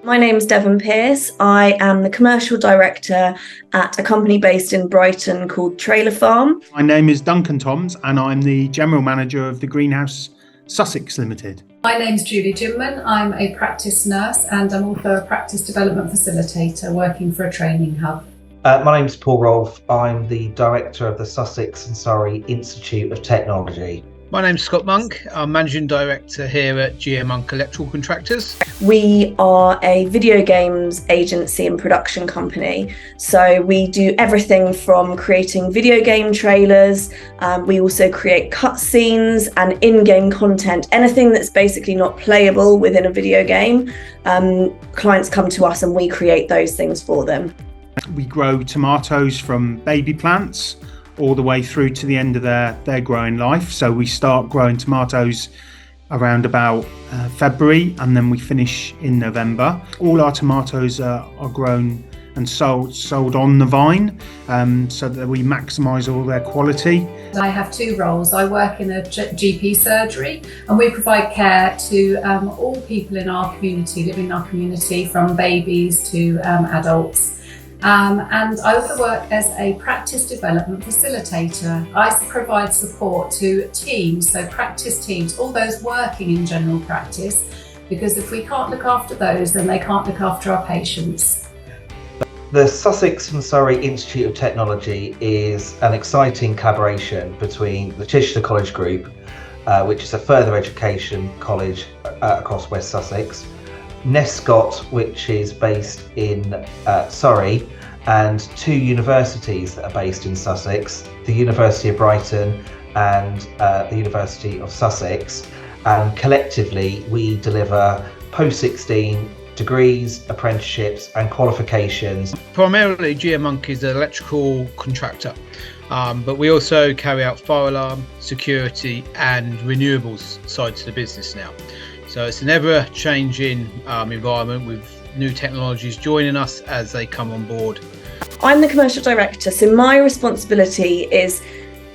My name's Devon Pearce. I am the commercial director at a company based in Brighton called Trailer Farm. My name is Duncan Toms and I'm the general manager of the Greenhouse Sussex Limited. My name's Julie Jimman. I'm a practice nurse and I'm also a practice development facilitator working for a training hub. My name's Paul Rolfe. I'm the director of the Sussex and Surrey Institute of Technology. My name's Scott Monk. I'm managing director here at GM Monk Electrical Contractors. We are a video games agency and production company. So we do everything from creating video game trailers. We also create cutscenes and in-game content, anything that's basically not playable within a video game. Clients come to us and we create those things for them. We grow tomatoes from baby plants all the way through to the end of their growing life. So we start growing tomatoes around about February and then we finish in November. All our tomatoes are grown and sold on the vine so that we maximise all their quality. I have two roles. I work in a GP surgery and we provide care to all people in our community, living in our community, from babies to adults. And I also work as a practice development facilitator. I provide support to teams, so practice teams, all those working in general practice, because if we can't look after those, then they can't look after our patients. The Sussex and Surrey Institute of Technology is an exciting collaboration between the Chichester College Group, which is a further education college across West Sussex, Nescott, which is based in Surrey, and two universities that are based in Sussex, the University of Brighton and the University of Sussex. And collectively, we deliver post-16 degrees, apprenticeships and qualifications. Primarily, GM Monk is an electrical contractor, but we also carry out fire alarm, security and renewables side to the business now. So it's an ever-changing environment with new technologies joining us as they come on board. I'm the commercial director, so my responsibility is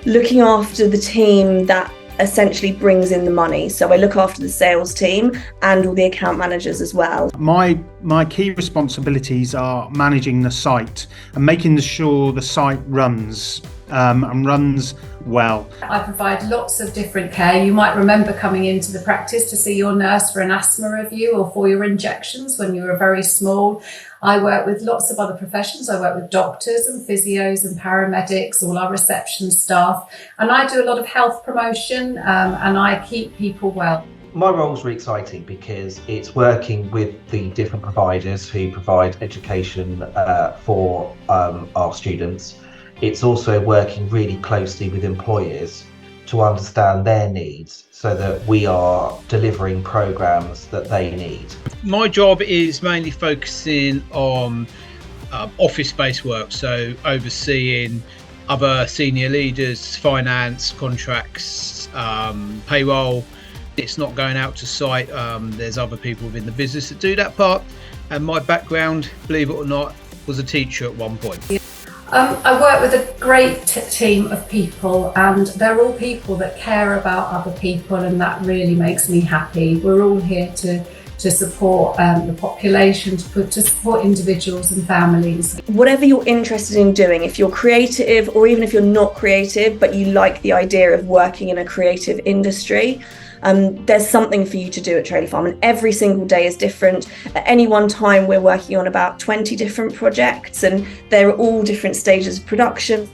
looking after the team that essentially brings in the money. So I look after the sales team and all the account managers as well. My key responsibilities are managing the site and making sure the site runs and runs well. I provide lots of different care. You might remember coming into the practice to see your nurse for an asthma review or for your injections when you were very small. I work with lots of other professions. I work with doctors and physios and paramedics, all our reception staff, and I do a lot of health promotion and I keep people well. My role is really exciting because it's working with the different providers who provide education for our students. It's also working really closely with employers to understand their needs so that we are delivering programs that they need. My job is mainly focusing on office-based work, so overseeing other senior leaders, finance, contracts, payroll. It's not going out to site. There's other people within the business that do that part. And my background, believe it or not, was a teacher at one point. I work with a great team of people and they're all people that care about other people, and that really makes me happy. We're all here to support the population, to support individuals and families. Whatever you're interested in doing, if you're creative or even if you're not creative but you like the idea of working in a creative industry, there's something for you to do at Trailer Farm, and every single day is different. At any one time we're working on about 20 different projects and they're all different stages of production.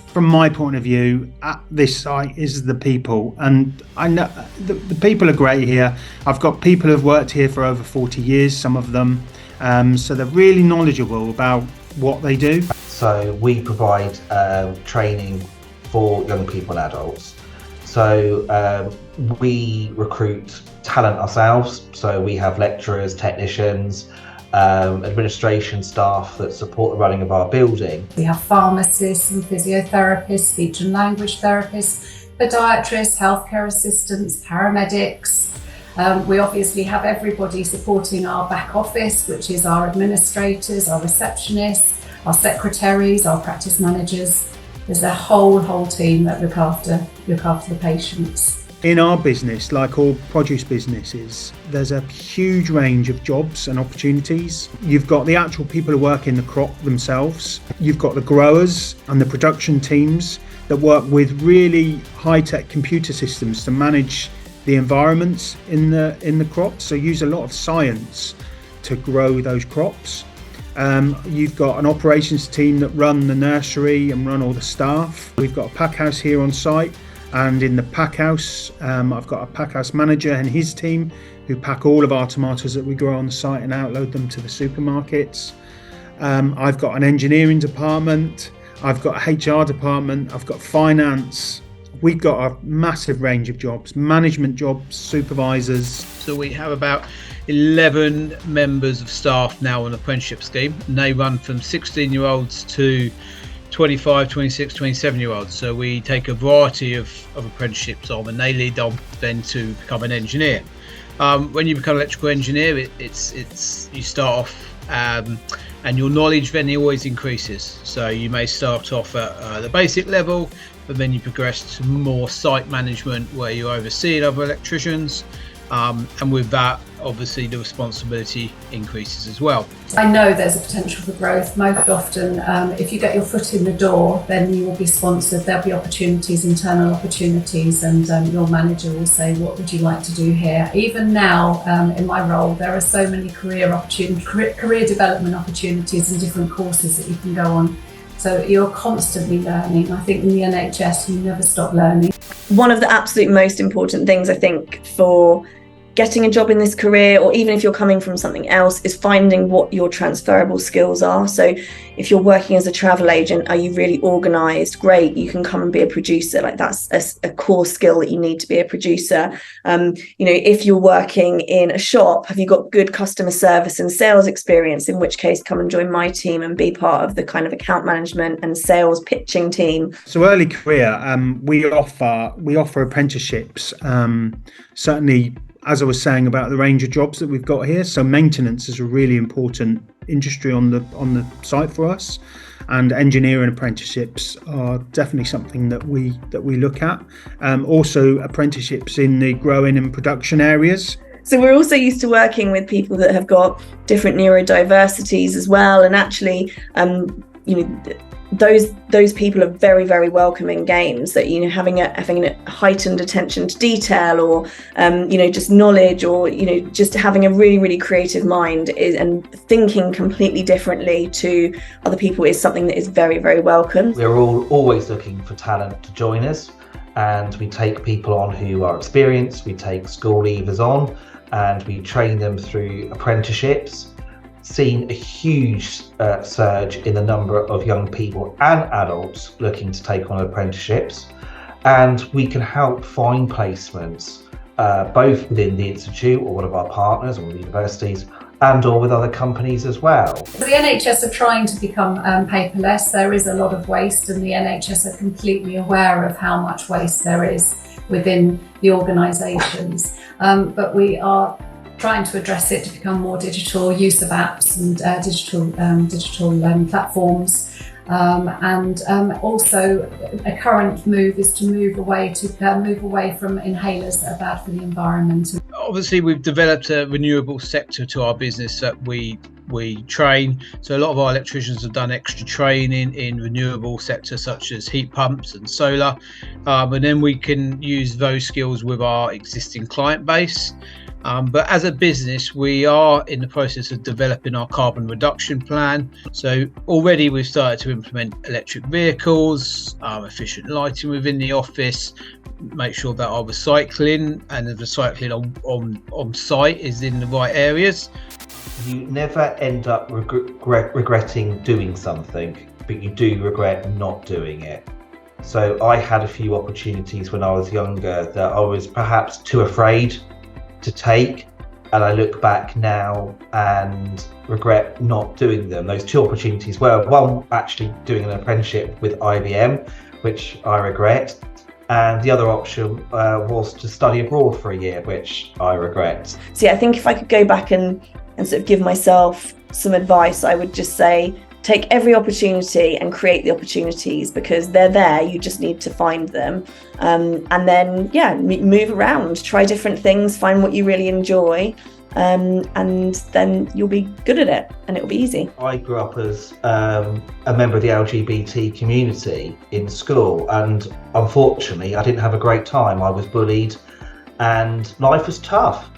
From my point of view at this site is the people, and I know the people are great here. I've got people who've worked here for over 40 years, some of them, so they're really knowledgeable about what they do. So we provide training for young people and adults. So we recruit talent ourselves. So we have lecturers, technicians, administration staff that support the running of our building. We have pharmacists and physiotherapists, speech and language therapists, podiatrists, healthcare assistants, paramedics. We obviously have everybody supporting our back office, which is our administrators, our receptionists, our secretaries, our practice managers. There's a whole team that look after the patients. In our business, like all produce businesses, there's a huge range of jobs and opportunities. You've got the actual people who work in the crop themselves. You've got the growers and the production teams that work with really high-tech computer systems to manage the environments in the crops. So use a lot of science to grow those crops. You've got an operations team that run the nursery and run all the staff. We've got a pack house here on site. And in the pack house, I've got a pack house manager and his team who pack all of our tomatoes that we grow on the site and outload them to the supermarkets. I've got an engineering department. I've got a HR department. I've got finance. We've got a massive range of jobs, management jobs, supervisors. So we have about 11 members of staff now on the apprenticeship scheme, and they run from 16-year-olds to 25, 26, 27-year-olds. So we take a variety of apprenticeships on, and they lead on then to become an engineer. When you become an electrical engineer, it's you start off and your knowledge then always increases. So you may start off at the basic level, but then you progress to more site management where you're overseeing other electricians. And with that, obviously, the responsibility increases as well. I know there's a potential for growth. Most often, if you get your foot in the door, then you will be sponsored. There'll be opportunities, internal opportunities, and your manager will say, what would you like to do here? Even now, in my role, there are so many career development opportunities and different courses that you can go on. So you're constantly learning. I think in the NHS, you never stop learning. One of the absolute most important things, I think, for getting a job in this career, or even if you're coming from something else, is finding what your transferable skills are. So if you're working as a travel agent, are you really organised? Great, you can come and be a producer. Like that's a core skill that you need to be a producer. If you're working in a shop, have you got good customer service and sales experience? In which case, come and join my team and be part of the kind of account management and sales pitching team. So early career, we offer apprenticeships. Certainly, as I was saying about the range of jobs that we've got here, so maintenance is a really important industry on the site for us, and engineering apprenticeships are definitely something that we look at. Also, apprenticeships in the growing and production areas. So we're also used to working with people that have got different neurodiversities as well, and actually, those people are very, very welcome in games. That having a heightened attention to detail, or just knowledge, or just having a really, really creative mind and thinking completely differently to other people is something that is very, very welcome. We're always looking for talent to join us, and we take people on who are experienced. We take school leavers on, and we train them through apprenticeships. Seen a huge surge in the number of young people and adults looking to take on apprenticeships, and we can help find placements both within the Institute or one of our partners or the universities, and or with other companies as well. The NHS are trying to become paperless. There is a lot of waste, and the NHS are completely aware of how much waste there is within the organisations, but we are trying to address it to become more digital, use of apps and digital platforms, and also a current move is to move away from inhalers that are bad for the environment. Obviously, we've developed a renewable sector to our business that we train. So a lot of our electricians have done extra training in renewable sectors such as heat pumps and solar, and then we can use those skills with our existing client base. But as a business, we are in the process of developing our carbon reduction plan. So already we've started to implement electric vehicles, efficient lighting within the office, make sure that our recycling and the recycling on site is in the right areas. You never end up regretting doing something, but you do regret not doing it. So I had a few opportunities when I was younger that I was perhaps too afraid to take, and I look back now and regret not doing them. Those two opportunities were one, actually doing an apprenticeship with IBM, which I regret, and the other option was to study abroad for a year, which I regret. So I think if I could go back and sort of give myself some advice, I would just say take every opportunity and create the opportunities, because they're there. You just need to find them. And then, move around, try different things, find what you really enjoy. And then you'll be good at it and it'll be easy. I grew up as a member of the LGBT community in school, and unfortunately I didn't have a great time. I was bullied and life was tough.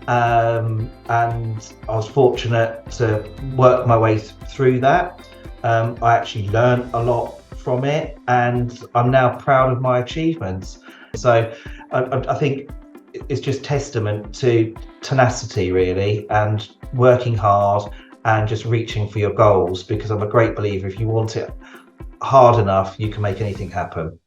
And I was fortunate to work my way through that. I actually learned a lot from it, and I'm now proud of my achievements. So I think it's just testament to tenacity, really, and working hard and just reaching for your goals, because I'm a great believer if you want it hard enough, you can make anything happen.